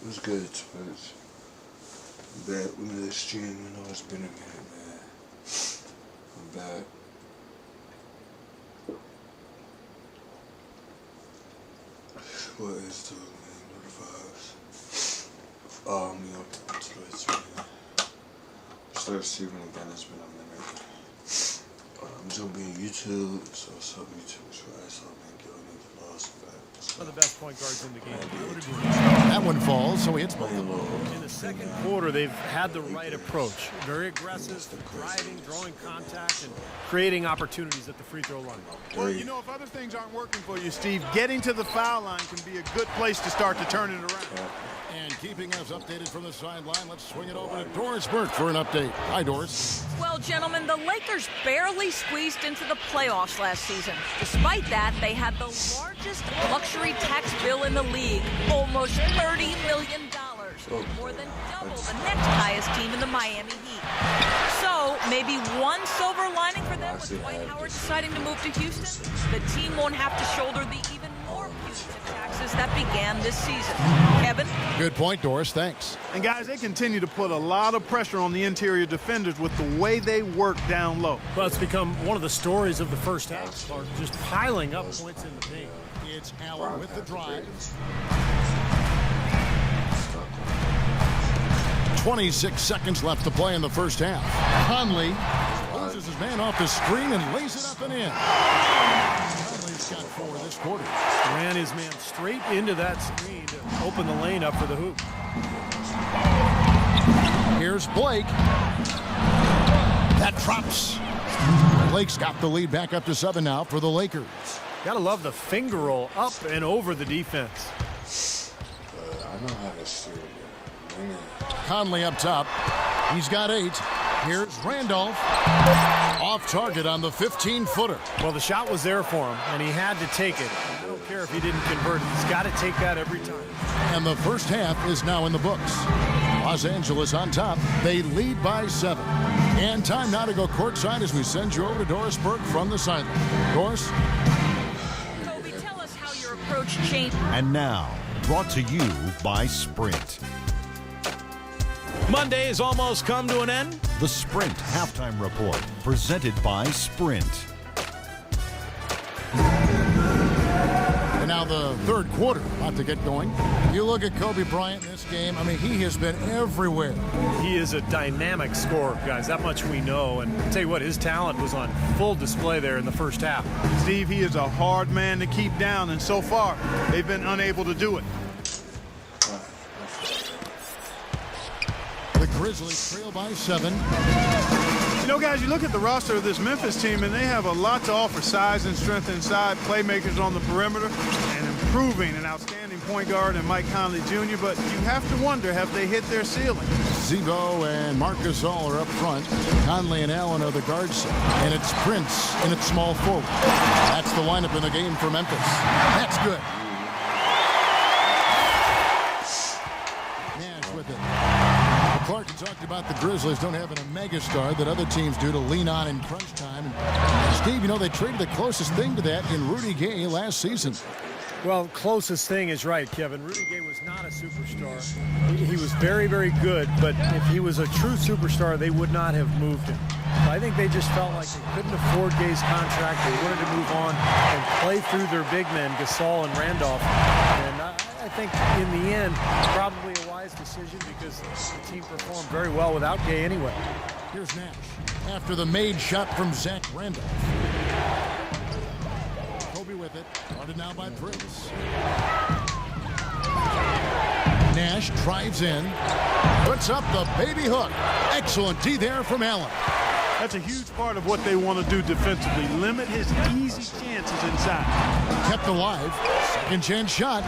What's good, Twitch? Back with another stream. You know it's been a minute, man. I'm back. What is the man? What the vibes? Me on Twitch, man. Start streaming again. It's been a minute. I'm just gonna be on YouTube. So what's up, YouTube? So I saw man get on the lost back. One of the best point guards in the game. That one falls, so he hits both. In the second quarter, they've had the right approach. Very aggressive, driving, drawing contact, and creating opportunities at the free throw line. Well, you know, if other things aren't working for you, Steve, getting to the foul line can be a good place to start to turn it around. And keeping us updated from the sideline, let's swing it over to Doris Burke for an update. Hi, Doris. Well, gentlemen, the Lakers barely squeezed into the playoffs last season. Despite that, they had the largest luxury tax bill in the league, almost $30 million, more than double the next highest team in the Miami Heat. So maybe one silver lining for them with Dwight Howard deciding to move to Houston. The team won't have to shoulder the even more punitive taxes that began this season. Kevin? Good point, Doris. Thanks. And guys, they continue to put a lot of pressure on the interior defenders with the way they work down low. Well, it's become one of the stories of the first half, Clark, just piling up points in the paint. It's Allen with the drive. 26 seconds left to play in the first half. Conley pulls his man off the screen and lays it up and in. Conley's got 4 this quarter. Ran his man straight into that screen to open the lane up for the hoop. Here's Blake. That drops. Blake's got the lead back up to 7 now for the Lakers. Gotta love the finger roll up and over the defense. I know how to steer it. Conley up top. He's got 8. Here's Randolph. Off target on the 15-footer. Well, the shot was there for him, and he had to take it. I don't care if he didn't convert it. He's got to take that every time. And the first half is now in the books. Los Angeles on top. They lead by 7. And time now to go courtside as we send you over to Doris Burke from the sideline. Doris? Kobe, tell us how your approach changed. And now, brought to you by Sprint. Monday has almost come to an end. The Sprint Halftime Report, presented by Sprint. And now the third quarter about to get going. You look at Kobe Bryant in this game. I mean, he has been everywhere. He is a dynamic scorer, guys. That much we know. And I'll tell you what, his talent was on full display there in the first half. Steve, he is a hard man to keep down, and so far, they've been unable to do it. The Grizzlies trail by 7. You know, guys, you look at the roster of this Memphis team, and they have a lot to offer. Size and strength inside, playmakers on the perimeter, and improving an outstanding point guard in Mike Conley Jr., but you have to wonder, have they hit their ceiling? Zebo and Marc Gasol are up front. Conley and Allen are the guard set. And it's Prince in its small forward. That's the lineup in the game for Memphis. That's good. Nash with it. Clark talked about the Grizzlies don't have a megastar that other teams do to lean on in crunch time. And Steve, you know, they traded the closest thing to that in Rudy Gay last season. Well, closest thing is right, Kevin. Rudy Gay was not a superstar. He was very, very good, but if he was a true superstar, they would not have moved him. I think they just felt like they couldn't afford Gay's contract. They wanted to move on and play through their big men, Gasol and Randolph. And I think in the end, probably a wise decision because the team performed very well without Gay anyway. Here's Nash after the made shot from Zach Randolph. Kobe with it, guarded now by Prince. Nash drives in, puts up the baby hook. Excellent D there from Allen. That's a huge part of what they want to do defensively. Limit his easy chances inside. Kept alive. Second chance shot.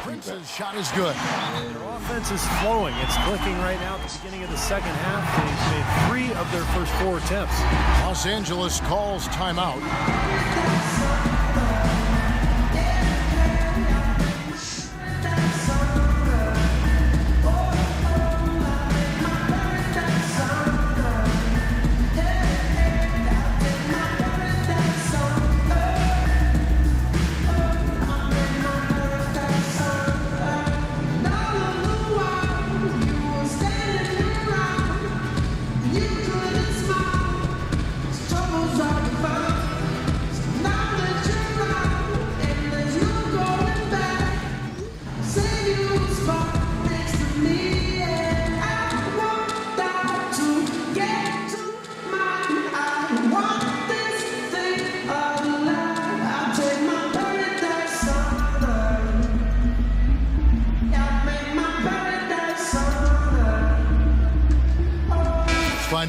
Prince's shot is good. Their offense is flowing. It's clicking right now at the beginning of the second half. They've made 3 of their first 4 attempts. Los Angeles calls timeout.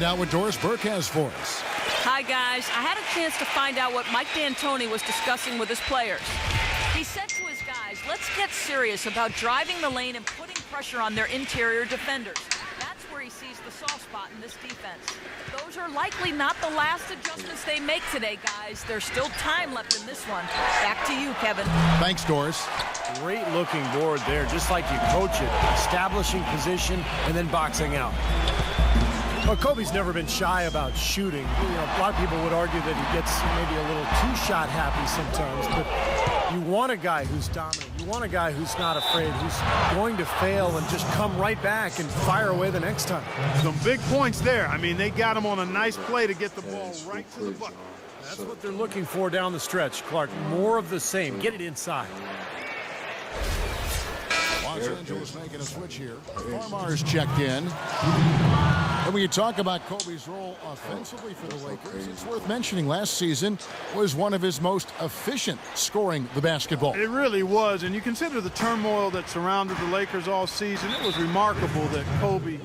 out what Doris Burke has for us. Hi, guys. I had a chance to find out what Mike D'Antoni was discussing with his players. He said to his guys, let's get serious about driving the lane and putting pressure on their interior defenders. That's where he sees the soft spot in this defense. Those are likely not the last adjustments they make today, guys. There's still time left in this one. Back to you, Kevin. Thanks, Doris. Great looking board there, just like you coach it. Establishing position and then boxing out. Well, Kobe's never been shy about shooting. You know, a lot of people would argue that he gets maybe a little too shot happy sometimes, but you want a guy who's dominant. You want a guy who's not afraid, who's going to fail and just come right back and fire away the next time. Some big points there. I mean, they got him on a nice play to get the ball right to the bucket. That's what they're looking for down the stretch, Clark. More of the same. Get it inside. Los Angeles making a switch here. Farmar's checked in. And when you talk about Kobe's role offensively for the Lakers, it's worth mentioning last season was one of his most efficient scoring the basketball. It really was, and you consider the turmoil that surrounded the Lakers all season. It was remarkable that Kobe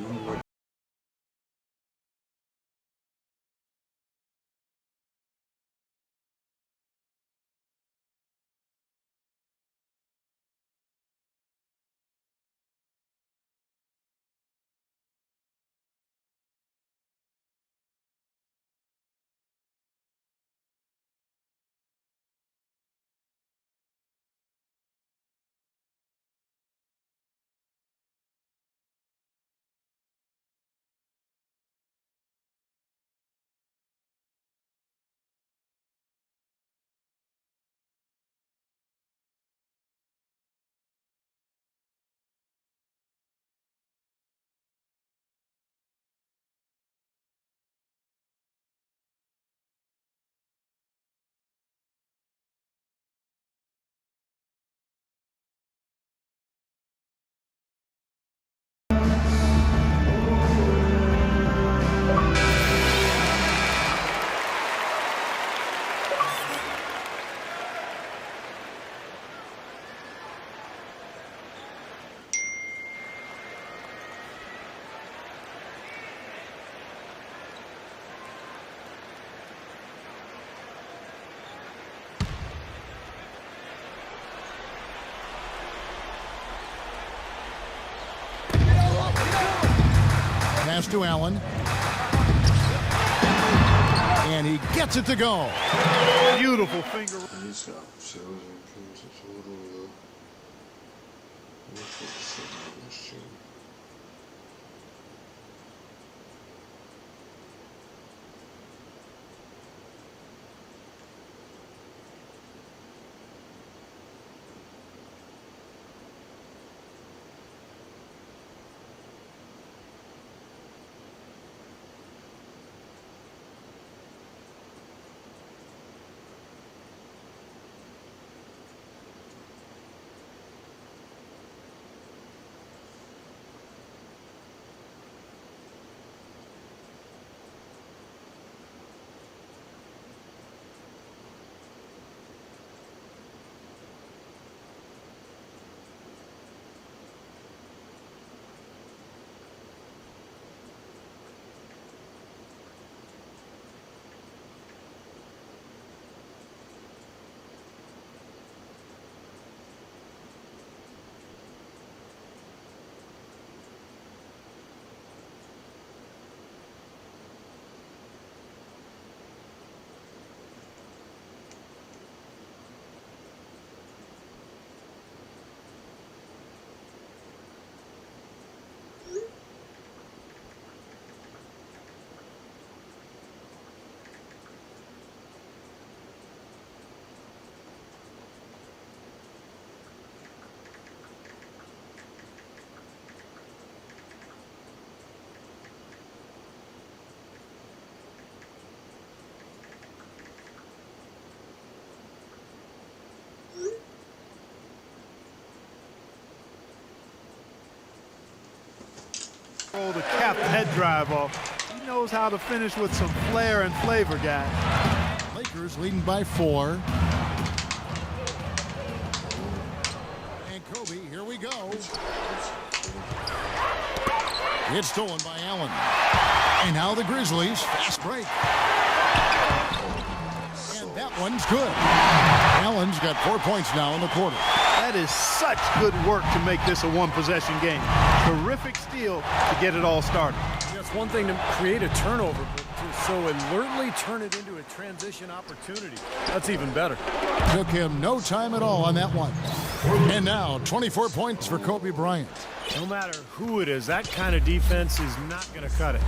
Pass to Allen. And he gets it to go. beautiful finger. He's got sales and things. It's a little to cap the head drive off. He knows how to finish with some flair and flavor, guys. Lakers leading by 4. And Kobe, here we go. It's stolen by Allen. And now the Grizzlies, fast break. And that one's good. Allen's got 4 points now in the quarter. That is such good work to make this a one-possession game. Terrific steal to get it all started. Yeah, it's one thing to create a turnover, but to so alertly turn it into a transition opportunity, that's even better. Took him no time at all on that one. And now 24 points for Kobe Bryant. No matter who it is, that kind of defense is not going to cut it.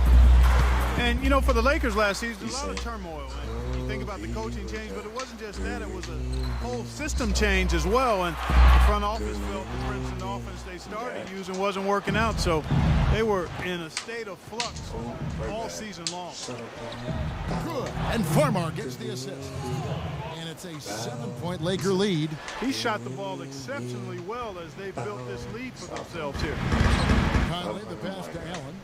And, you know, for the Lakers last season, a lot of turmoil. And you think about the coaching change, but it wasn't just that. It was a whole system change as well. And the front office felt the Princeton offense they started using wasn't working out. So they were in a state of flux all season long. Good. And Farmar gets the assist. And it's a 7-point Laker lead. He shot the ball exceptionally well as they built this lead for themselves here. Conley, the pass to Allen.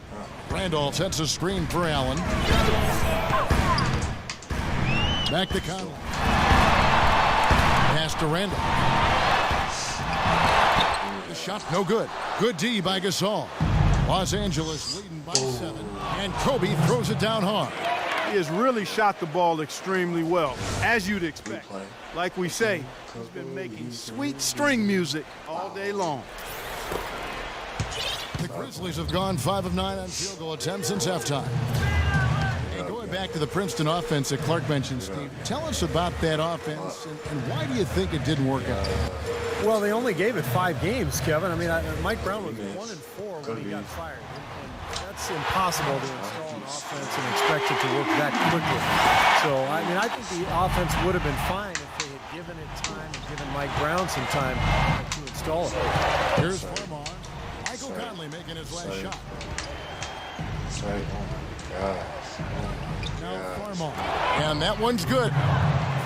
Randolph sets a screen for Allen. Back to Conley. Pass to Randolph. The shot no good. Good D by Gasol. Los Angeles leading by 7. And Kobe throws it down hard. He has really shot the ball extremely well, as you'd expect. Like we say, he's been making sweet string music all day long. The Grizzlies have gone 5 of 9 on field goal attempts since halftime. Hey, going back to the Princeton offense that Clark mentioned, Steve, tell us about that offense and why do you think it didn't work out? Well, they only gave it 5 games, Kevin. I mean, Mike Brown was 1-4 when he got fired. And that's impossible to install an offense and expect it to work that quickly. So, I mean, I think the offense would have been fine if they had given it time and given Mike Brown some time to install it. Here's Farmar. Michael Conley making his last shot. Now Farmar. And that one's good.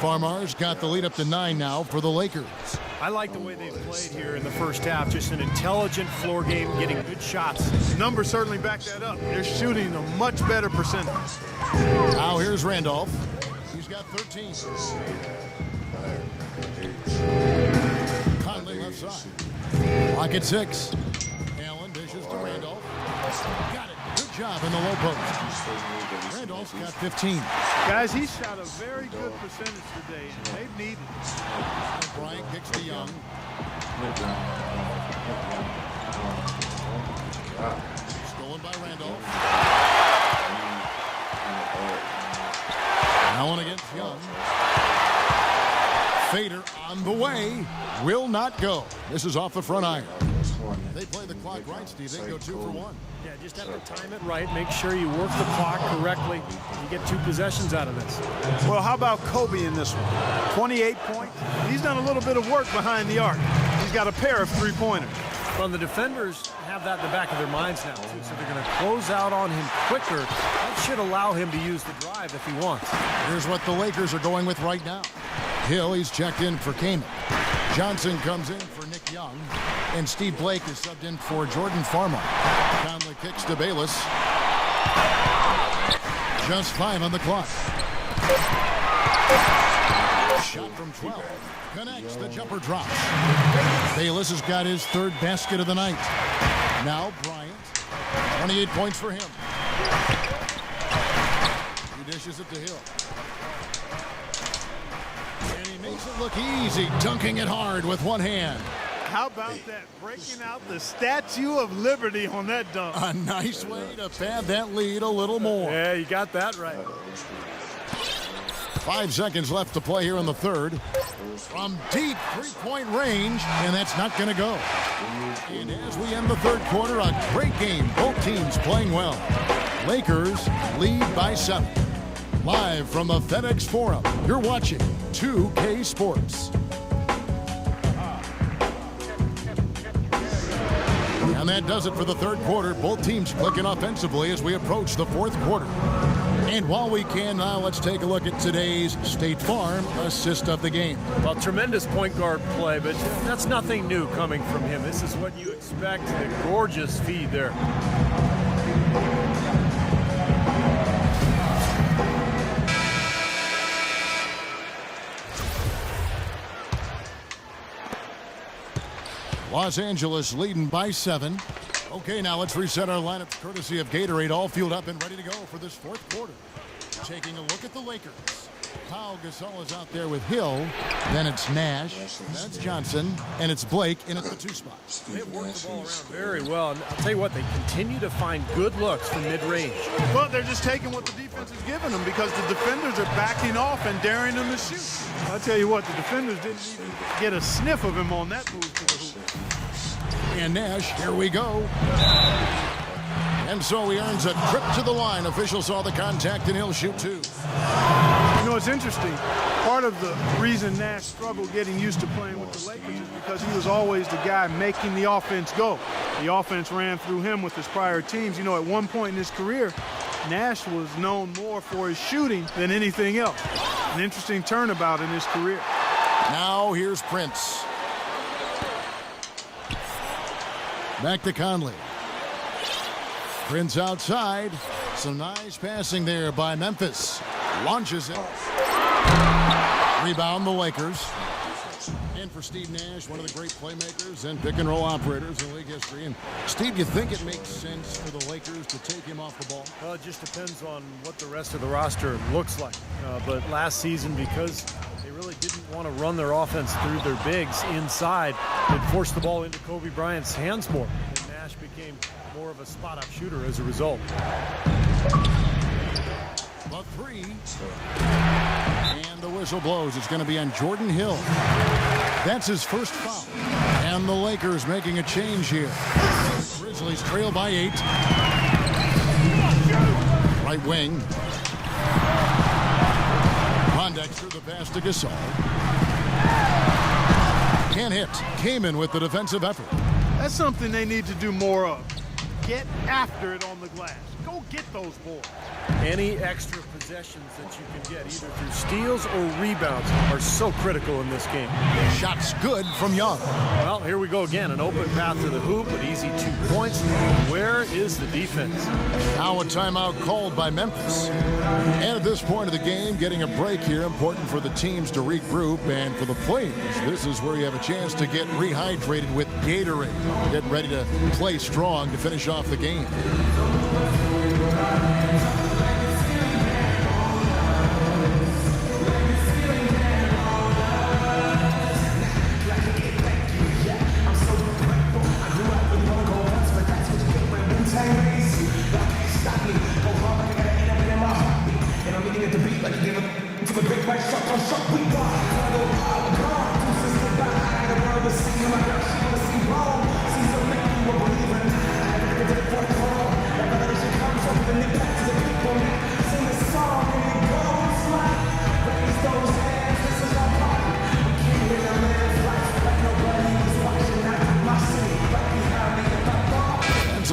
Farmar's got the lead up to 9 now for the Lakers. I like the way they've played here in the first half. Just an intelligent floor game, getting good shots. The numbers certainly back that up. They're shooting a much better percentage. Now here's Randolph. He's got 13. Conley left side. Lock at 6. Allen dishes to Randolph. Got it. Good job in the low post. Randolph's got 15. Guys, he shot a very good percentage today, and they've needed it. Bryant kicks to Young. Stolen by Randolph. Allen against Young. Fader on the way. Will not go. This is off the front iron. They play the clock right, Steve. They go 2 for 1. Yeah, just have to time it right. Make sure you work the clock correctly. You get 2 possessions out of this. Well, how about Kobe in this one? 28 points. He's done a little bit of work behind the arc. He's got a pair of 3-pointers. Well, the defenders have that in the back of their minds now, too, so they're going to close out on him quicker. That should allow him to use the drive if he wants. Here's what the Lakers are going with right now. Hill, he's checked in for Kaman. Johnson comes in for Nick Young. And Steve Blake is subbed in for Jordan Farmar. Conley kicks to Bayless. Just 5 on the clock. Shot from 12. Connects, the jumper drops. Bayless has got his 3rd basket of the night. Now Bryant. 28 points for him. He dishes it to Hill. And he makes it look easy, dunking it hard with one hand. How about that? Breaking out the Statue of Liberty on that dunk. A nice way to pad that lead a little more. Yeah, you got that right. 5 seconds left to play here in the 3rd. From deep 3-point range, and that's not going to go. And as we end the 3rd quarter, a great game. Both teams playing well. Lakers lead by 7. Live from the FedEx Forum, you're watching 2K Sports. And that does it for the 3rd quarter. Both teams clicking offensively as we approach the 4th quarter. And while we can now, let's take a look at today's State Farm assist of the game. Well, tremendous point guard play, but that's nothing new coming from him. This is what you expect. A gorgeous feed there. Los Angeles leading by 7. Okay, now let's reset our lineups courtesy of Gatorade, all fueled up and ready to go for this fourth quarter. Taking a look at the Lakers. Pau Gasol is out there with Hill. Then it's Nash. Then it's Johnson. And it's Blake in at the 2 spot. They've worked the ball around very well. And I'll tell you what, they continue to find good looks from mid-range. Well, they're just taking what the defense is giving them because the defenders are backing off and daring them to shoot. I'll tell you what, the defenders didn't even get a sniff of him on that move to the hoop. And Nash, here we go. And so he earns a trip to the line. Officials saw the contact, and he'll shoot 2. You know, it's interesting. Part of the reason Nash struggled getting used to playing with the Lakers is because he was always the guy making the offense go. The offense ran through him with his prior teams. You know, at one point in his career, Nash was known more for his shooting than anything else. An interesting turnabout in his career. Now here's Prince. Back to Conley. Prince outside. Some nice passing there by Memphis. Launches it. Rebound the Lakers. In for Steve Nash, one of the great playmakers and pick and roll operators in league history. And Steve, you think it makes sense for the Lakers to take him off the ball? Well, it just depends on what the rest of the roster looks like. But last season, because they really didn't want to run their offense through their bigs inside, it forced the ball into Kobe Bryant's hands more. And Nash became more of a spot-up shooter as a result. The 3. And the whistle blows. It's going to be on Jordan Hill. That's his first foul. And the Lakers making a change here. The Grizzlies trail by 8. Right wing. Pondexter, the pass to Gasol. Can't hit. Kamen with the defensive effort. That's something they need to do more of. Get after it on the glass. Go get those boards. Any extra possessions that you can get, either through steals or rebounds, are so critical in this game. Shots good from Young. Well, here we go again. An open path to the hoop, an easy 2 points. Where is the defense? Now a timeout called by Memphis. And at this point of the game, getting a break here, important for the teams to regroup, and for the players, this is where you have a chance to get rehydrated with Gatorade. Get ready to play strong to finish off the game.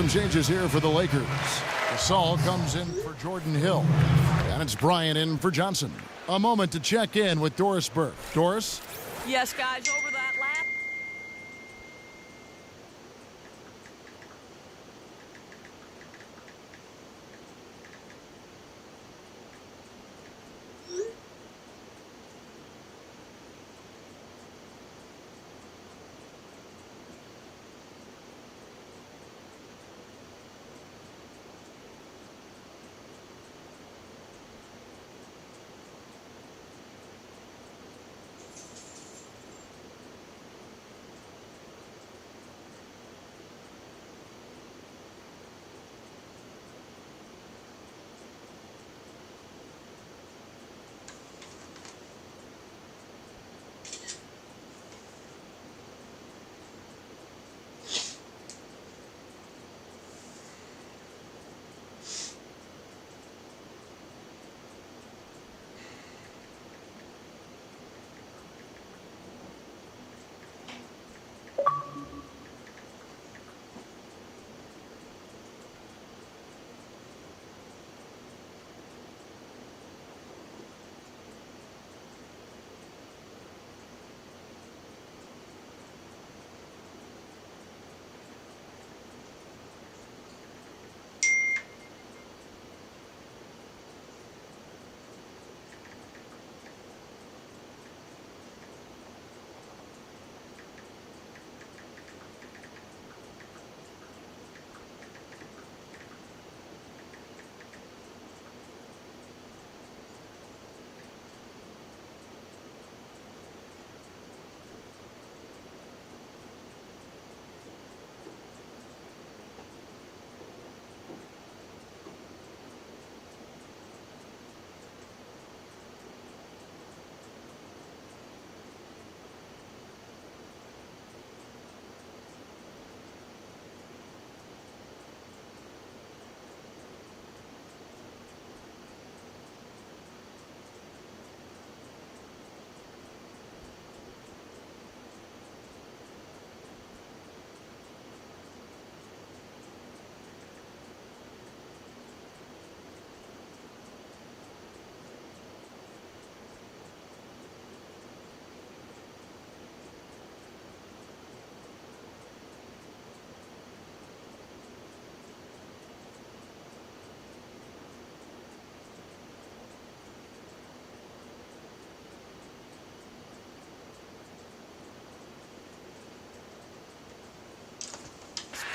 Changes here for the Lakers. Gasol comes in for Jordan Hill. And it's Bryant in for Johnson. A moment to check in with Doris Burke. Doris? Yes, guys, over that lap.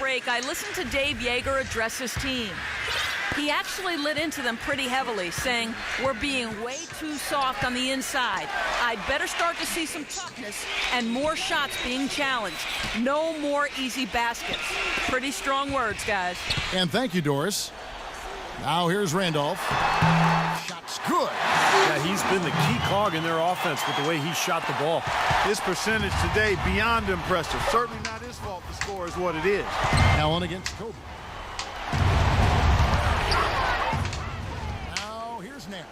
break, I listened to Dave Yeager address his team. He actually lit into them pretty heavily, saying, "We're being way too soft on the inside. I'd better start to see some toughness and more shots being challenged. No more easy baskets." Pretty strong words, guys. And thank you, Doris. Now here's Randolph. Shot's good. Yeah, he's been the key cog in their offense with the way he shot the ball. His percentage today beyond impressive. Certainly not his fault the score is what it is. Allen against Kobe. Now here's Nash.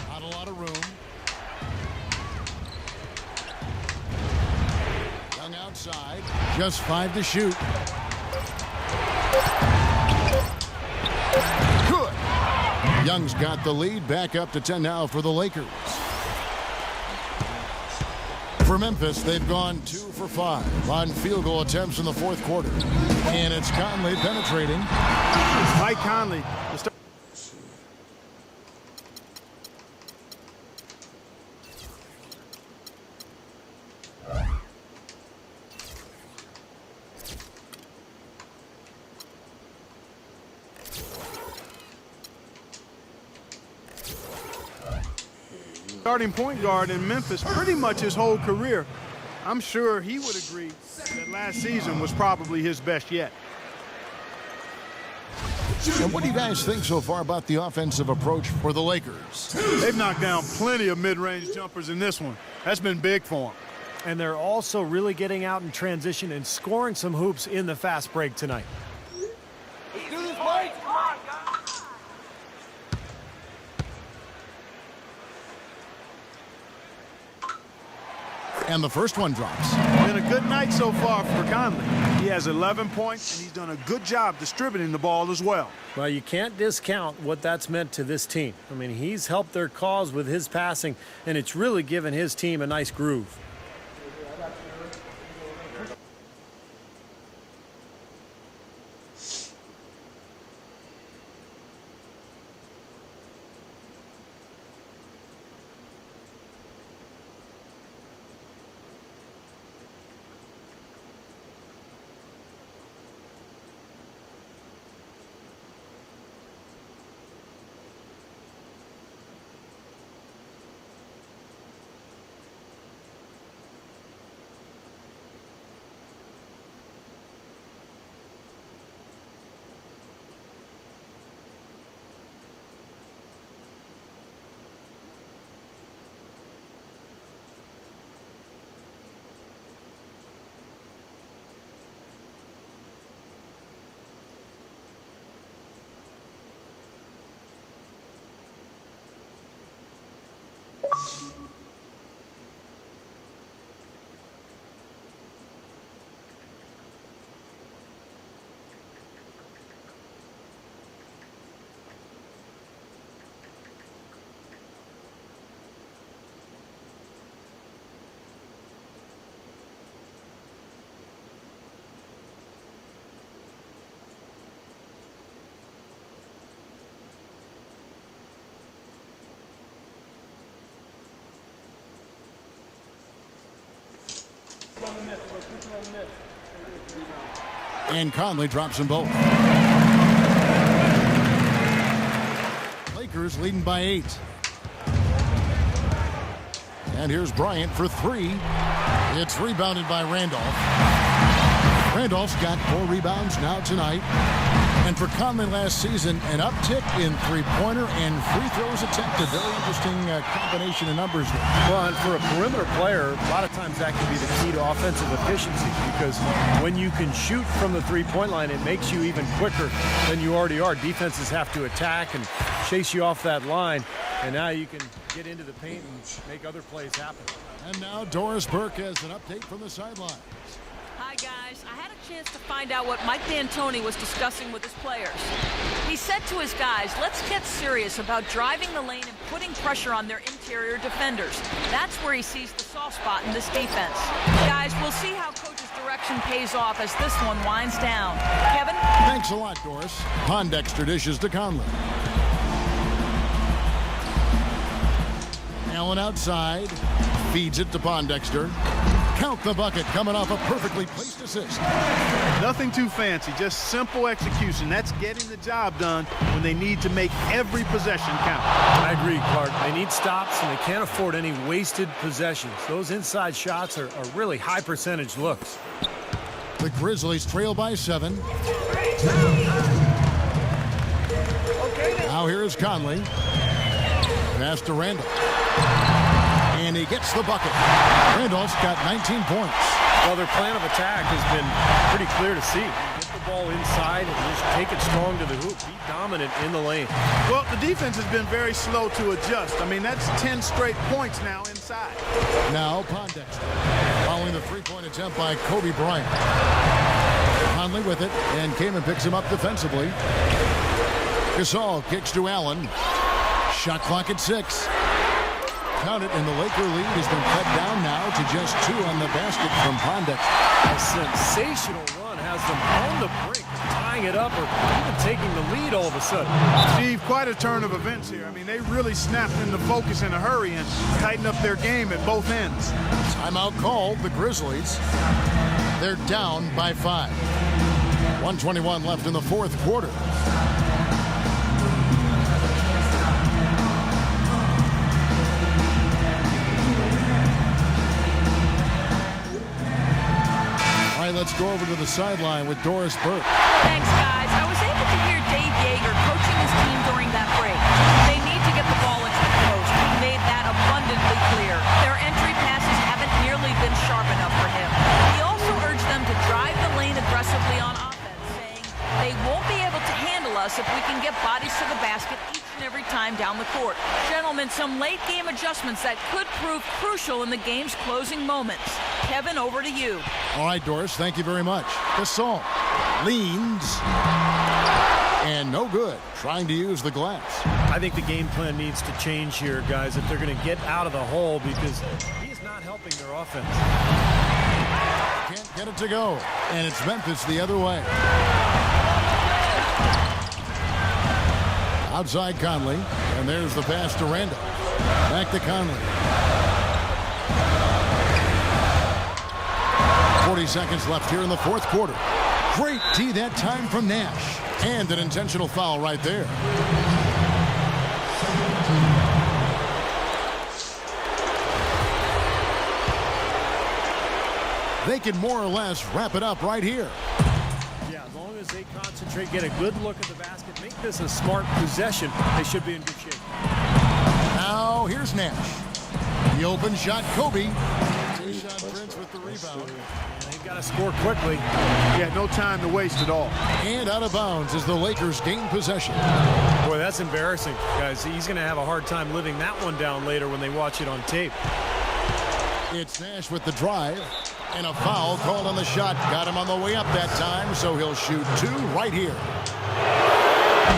Not a lot of room. Young outside. Just 5 to shoot. Good. Young's got the lead. Back up to 10 now for the Lakers. For Memphis, they've gone 2 for 5 on field goal attempts in the fourth quarter. And it's Conley penetrating. It's Mike Conley. Starting point guard in Memphis pretty much his whole career. I'm sure he would agree that last season was probably his best yet. And what do you guys think so far about the offensive approach for the Lakers? They've knocked down plenty of mid-range jumpers in this one. That's been big for them. And they're also really getting out in transition and scoring some hoops in the fast break tonight. And the first one drops. Been a good night so far for Conley. He has 11 points, and he's done a good job distributing the ball as well. Well, you can't discount what that's meant to this team. I mean, he's helped their cause with his passing, and it's really given his team a nice groove. And Conley drops them both. Lakers leading by 8. And here's Bryant for 3. It's rebounded by Randolph. Randolph's got 4 rebounds now tonight. And for Conley last season, an uptick in three-pointer and free throws attempted. Very interesting combination of numbers. Well, and for a perimeter player, a lot of times that can be the key to offensive efficiency, because when you can shoot from the three-point line, it makes you even quicker than you already are. Defenses have to attack and chase you off that line, and now you can get into the paint and make other plays happen. And now Doris Burke has an update from the sidelines. Hi, guys. I had a chance to find out what Mike D'Antoni was discussing with his players. He said to his guys, let's get serious about driving the lane and putting pressure on their interior defenders. That's where he sees the soft spot in this defense. Guys, we'll see how Coach's direction pays off as this one winds down. Kevin? Thanks a lot, Doris. Pondexter dishes to Conley. Allen outside. Feeds it to Pondexter. Count the bucket coming off a perfectly placed assist. Nothing too fancy, just simple execution. That's getting the job done when they need to make every possession count. I agree, Clark. They need stops, and they can't afford any wasted possessions. Those inside shots are really high percentage looks. The Grizzlies trail by 7. Now here is Conley. Pass to Randall. And he gets the bucket. Randall's got 19 points. Well, their plan of attack has been pretty clear to see. Get the ball inside and just take it strong to the hoop. Be dominant in the lane. Well, the defense has been very slow to adjust. I mean, that's 10 straight points now inside. Now Pondexter, following the three-point attempt by Kobe Bryant. Conley with it, and Kamen picks him up defensively. Gasol kicks to Allen. Shot clock at 6. Count it, and the Laker lead has been cut down now to just 2 on the basket from Pondexter. A sensational run has them on the brink, tying it up or even taking the lead all of a sudden. Steve, quite a turn of events here. I mean, they really snapped into focus in a hurry and tightened up their game at both ends. Timeout called. The Grizzlies, they're down by 5. 1:21 left in the fourth quarter. All right, let's go over to the sideline with Doris Burke. Thanks, guys. I was able to hear Dave Yeager coaching his team during that break. They need to get the ball into the post. He made that abundantly clear. Their entry passes haven't nearly been sharp enough for him. He also urged them to drive the lane aggressively on offense, saying they won't be able to handle us if we can get bodies to the basket each and every time down the court. Gentlemen, some late game adjustments that could prove crucial in the game's closing moments. Kevin, over to you. All right, Doris, thank you very much. Gasol leans, and no good, trying to use the glass. I think the game plan needs to change here, guys, if they're going to get out of the hole, because he's not helping their offense. Can't get it to go, and it's Memphis the other way. Outside Conley, and there's the pass to Randall. Back to Conley. 40 seconds left here in the fourth quarter. Great D that time from Nash. And an intentional foul right there. They can more or less wrap it up right here. Yeah, as long as they concentrate, get a good look at the basket, make this a smart possession, they should be in good shape. Now here's Nash. The open shot, Kobe. Tayshaun Prince with the rebound. And they've got to score quickly. Yeah, no time to waste at all. And out of bounds as the Lakers gain possession. Boy, that's embarrassing, guys. He's going to have a hard time living that one down later when they watch it on tape. It's Nash with the drive. And a foul called on the shot. Got him on the way up that time, so he'll shoot 2 right here.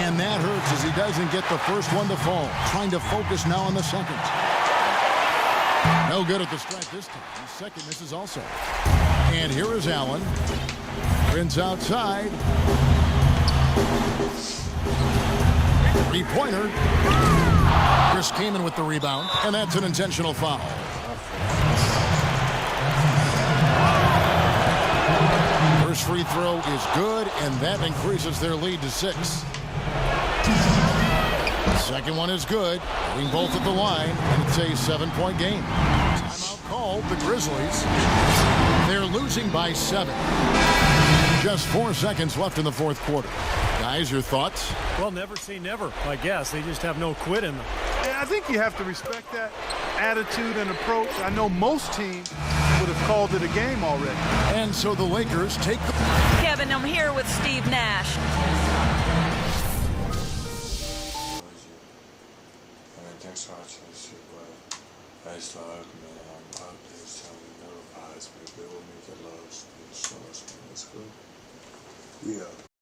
And that hurts as he doesn't get the first one to fall. Trying to focus now on the second. No good at the strike this time. The second misses also. And here is Allen. Prince outside. Three-pointer. Chris Kaman with the rebound. And that's an intentional foul. First free throw is good, and that increases their lead to 6. Second one is good. Hitting both at the line, and it's a 7-point game. Timeout called. The Grizzlies, they're losing by 7. Just 4 seconds left in the fourth quarter. Guys, your thoughts? Well, never say never, I guess. They just have no quit in them. Yeah, I think you have to respect that attitude and approach. I know most teams would have called it a game already. And so the Lakers take the... Kevin, I'm here with Steve Nash. Thanks for watching this shit, but thanks for man. I'm out there telling you notifies me, but it will make it lost. So, let's go. Yeah.